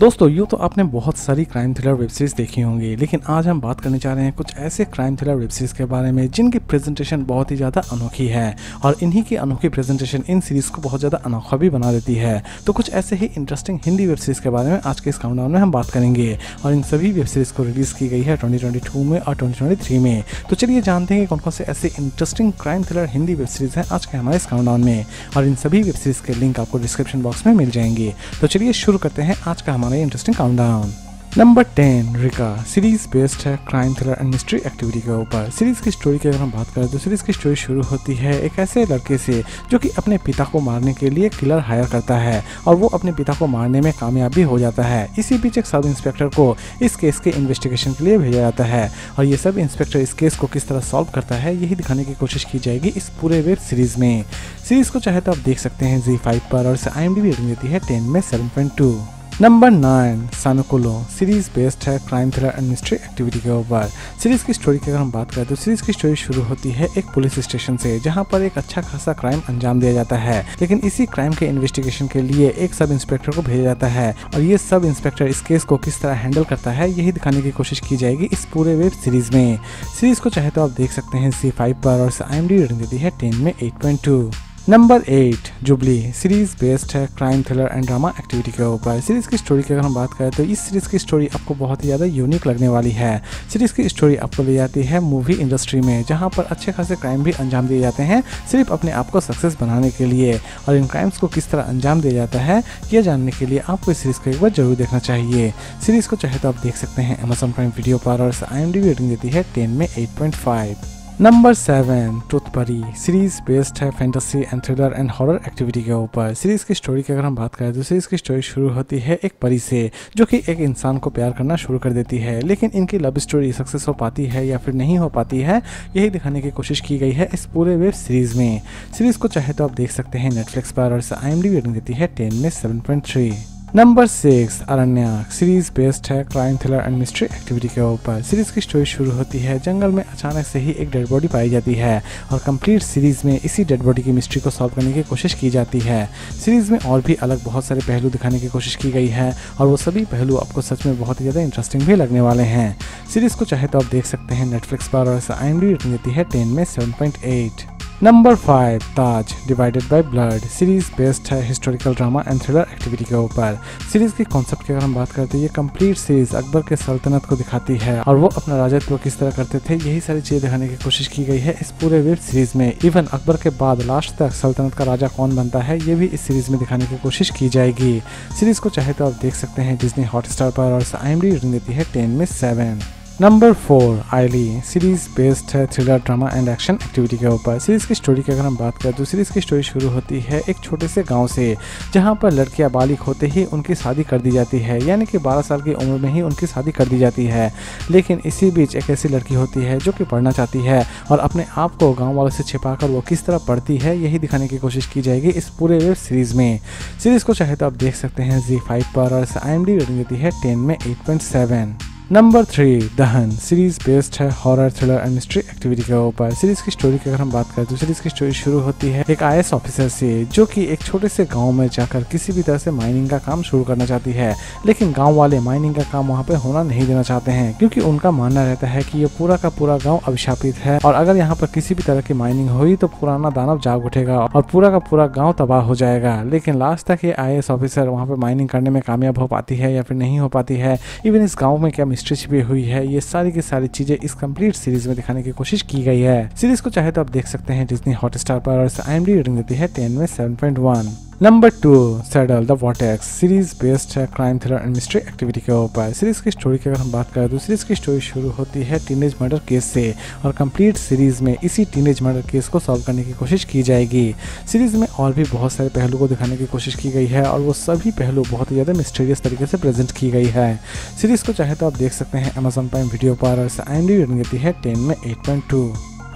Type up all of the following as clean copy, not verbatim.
दोस्तों यूँ तो आपने बहुत सारी क्राइम थ्रिलर वेब सीरीज देखी होंगी, लेकिन आज हम बात करने जा रहे हैं कुछ ऐसे क्राइम थ्रिलर वेब सीरीज के बारे में जिनकी प्रेजेंटेशन बहुत ही ज़्यादा अनोखी है और इन्हीं की अनोखी प्रेजेंटेशन इन सीरीज को बहुत ज़्यादा अनोखा भी बना देती है। तो कुछ ऐसे ही इंटरेस्टिंग हिंदी वेब सीरीज के बारे में आज के इस काउंटडाउन में हम बात करेंगे और इन सभी वेब सीरीज को रिलीज़ की गई है 2022 में और 2023 में। तो चलिए जानते हैं कि कौन कौन से ऐसे interesting crime thriller Hindi web series हैं आज के हमारे इस काउंटडाउन में, और इन सभी वेब सीरीज के लिंक आपको डिस्क्रिप्शन बॉक्स में मिल जाएंगे। तो चलिए शुरू करते हैं आज का हमारा इंटरेस्टिंग काउंटडाउन। नंबर 10 रिका सीरीज बेस्ड है crime thriller and mystery activity के ऊपर। सीरीज की स्टोरी की अगर हम बात करें तो सीरीज की स्टोरी शुरू होती है एक ऐसे लड़के से जो कि अपने पिता को मारने के लिए किलर हायर करता है और वो अपने पिता को मारने में कामयाब भी हो जाता है। इसी बीच एक सब इंस्पेक्टर को इस केस के इन्वेस्टिगेशन के लिए भेजा जाता है और ये सब इंस्पेक्टर इस केस को किस तरह सॉल्व करता है यही दिखाने की कोशिश की जाएगी इस पूरे वेब सीरीज में। सीरीज को चाहे तो आप देख सकते हैं ZEE5 पर और इसे IMDb रेटिंग देती है 10 में 7.2। नंबर 9 सानुकुलो सीरीज बेस्ड है crime thriller and mystery activity के ऊपर। सीरीज की स्टोरी की अगर हम बात करें तो सीरीज की स्टोरी शुरू होती है एक पुलिस स्टेशन से जहां पर एक अच्छा खासा क्राइम अंजाम दिया जाता है, लेकिन इसी क्राइम के इन्वेस्टिगेशन के लिए एक सब इंस्पेक्टर को भेजा जाता है और ये सब इंस्पेक्टर इस केस को किस तरह हैंडल करता है यही दिखाने की कोशिश की जाएगी इस पूरे वेब सीरीज में। सीरीज को चाहे तो आप देख सकते हैं ZEE5 पर और IMDb रेटिंग देती है 10 में 8.2। नंबर 8 जुबली सीरीज बेस्ड है crime thriller and drama activity के ऊपर। सीरीज की स्टोरी की अगर हम बात करें तो इस सीरीज की स्टोरी आपको बहुत ही ज़्यादा यूनिक लगने वाली है। सीरीज की स्टोरी आपको ले जाती है मूवी इंडस्ट्री में जहां पर अच्छे खासे क्राइम भी अंजाम दिए जाते हैं सिर्फ अपने आप को सक्सेस बनाने के लिए, और इन क्राइम्स को किस तरह अंजाम दिया जाता है ये जानने के लिए आपको इस सीरीज को एक बार जरूर देखना चाहिए। सीरीज को चाहे तो आप देख सकते हैं Amazon प्राइम वीडियो पर और IMDb रेटिंग देती है 10 में 8.5। नंबर 7 टूथ परी सीरीज बेस्ड है fantasy and thriller and horror activity के ऊपर। सीरीज की स्टोरी की अगर हम बात करें तो सीरीज की स्टोरी शुरू होती है एक परी से जो कि एक इंसान को प्यार करना शुरू कर देती है, लेकिन इनकी लव स्टोरी सक्सेस हो पाती है या फिर नहीं हो पाती है यही दिखाने की कोशिश की गई है इस पूरे वेब सीरीज में। सीरीज को चाहे तो आप देख सकते हैं नेटफ्लिक्स पर और IMDb रेटिंग देती है 10 में 7.3। नंबर 6 अरण्यक सीरीज बेस्ड है crime thriller and mystery activity के ऊपर। सीरीज की स्टोरी शुरू होती है जंगल में अचानक से ही एक डेड बॉडी पाई जाती है और कंप्लीट सीरीज में इसी डेड बॉडी की मिस्ट्री को सॉल्व करने की कोशिश की जाती है। सीरीज में और भी अलग बहुत सारे पहलू दिखाने की कोशिश की गई है और वो सभी पहलू आपको सच में बहुत ही ज़्यादा इंटरेस्टिंग भी लगने वाले हैं। सीरीज को चाहे तो आप देख सकते हैं नेटफ्लिक्स पर और IMDb रेटिंग देती है 10 में 7.8। Number 5 Taj divided by blood series based है historical drama and thriller activity के ऊपर। सीरीज की कॉन्सेप्ट की अगर हम बात करते हैं ये कंप्लीट सीरीज अकबर के सल्तनत को दिखाती है और वो अपना राजत्व किस तरह करते थे यही सारी चीजें दिखाने की कोशिश की गई है इस पूरे वेब सीरीज में। इवन अकबर के बाद लास्ट तक सल्तनत का राजा कौन बनता है ये भी इस सीरीज में दिखाने की कोशिश की जाएगी। सीरीज को चाहे तो आप देख सकते हैं डिज्नी हॉटस्टार पर और IMDb रेटिंग देती है 10 में 7। नंबर 4 आइली सीरीज बेस्ड है thriller drama and action activity के ऊपर। सीरीज की स्टोरी की अगर हम बात करें तो सीरीज की स्टोरी शुरू होती है एक छोटे से गांव से जहां पर लड़कियां बालिग होते ही उनकी शादी कर दी जाती है, यानी कि 12 साल की उम्र में ही उनकी शादी कर दी जाती है। लेकिन इसी बीच एक ऐसी लड़की होती है जो कि पढ़ना चाहती है और अपने आप को गाँव वालों से छिपाकर वो किस तरह पढ़ती है यही दिखाने की कोशिश की जाएगी इस पूरे वेब सीरीज में। सीरीज को चाहे तो आप देख सकते हैं ZEE5 पर और IMDb रेटिंग देती है 10 में 8.7। नंबर 3 दहन सीरीज बेस्ड है horror thriller and mystery activity के ऊपर। सीरीज की स्टोरी की अगर हम बात करें तो सीरीज की स्टोरी शुरू होती है एक IAS ऑफिसर से जो कि एक छोटे से गांव में जाकर किसी भी तरह से माइनिंग का काम शुरू करना चाहती है, लेकिन गांव वाले माइनिंग का काम वहां पे होना नहीं देना चाहते हैं क्योंकि उनका मानना रहता है कि ये पूरा का पूरा गाँव अभिशापित है और अगर यहाँ पर किसी भी तरह की माइनिंग हुई तो पुराना दानव जाग उठेगा और पूरा का पूरा गाँव तबाह हो जाएगा। लेकिन लास्ट तक ये IAS ऑफिसर वहाँ पे माइनिंग करने में कामयाब हो पाती है या फिर नहीं हो पाती है, इवन इस गाँव में क्या मिस्ट्री छिपी हुई है ये सारी की सारी चीजें इस कंप्लीट सीरीज में दिखाने की कोशिश की गई है। सीरीज को चाहे तो आप देख सकते हैं डिज्नी हॉटस्टार पर और IMDb रेटिंग देती है 10 में 7.1। Number 2 saddle the vortex series based है crime thriller and mystery activity के ऊपर। सीरीज की स्टोरी की अगर हम बात करें तो सीरीज की स्टोरी शुरू होती है टीनेज मर्डर केस से और कंप्लीट सीरीज में इसी टीनेज मर्डर केस को सॉल्व करने की कोशिश की जाएगी। सीरीज में और भी बहुत सारे पहलू को दिखाने की कोशिश की गई है और वो सभी पहलू बहुत ही ज़्यादा मिस्टीरियस तरीके से प्रेजेंट की गई है। सीरीज को चाहे तो आप देख सकते हैं Amazon प्राइम वीडियो पर और IMDb रेटिंग देती है 10 में 8.2।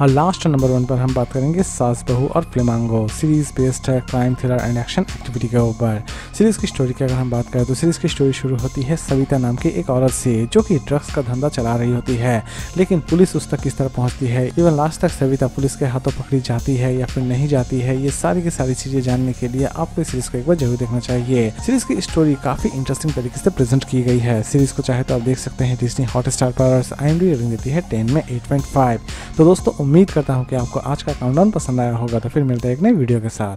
और लास्ट नंबर 1 पर हम बात करेंगे सास बहू और फ्लेमांगो। सीरीज बेस्ड है crime thriller and action activity के ऊपर। सीरीज की स्टोरी की अगर हम बात करें तो सीरीज की स्टोरी शुरू होती है सविता नाम की एक औरत से जो कि ड्रग्स का धंधा चला रही होती है, लेकिन पुलिस उस तक किस तरह पहुंचती है, इवन लास्ट तक सविता पुलिस के हाथों पकड़ी जाती है या फिर नहीं जाती है, ये सारी की सारी चीजें जानने के लिए आपको इस सीरीज को एक बार जरूर देखना चाहिए। सीरीज की स्टोरी काफी इंटरेस्टिंग तरीके से प्रेजेंट की गई है। सीरीज को चाहे तो आप देख सकते हैं डिज्नी हॉटस्टार पर। IMDb रेटिंग देती है 10 में 8.5। तो दोस्तों उम्मीद करता हूँ कि आपको आज का काउंटडाउन पसंद आया होगा, तो फिर मिलते हैं एक नई वीडियो के साथ।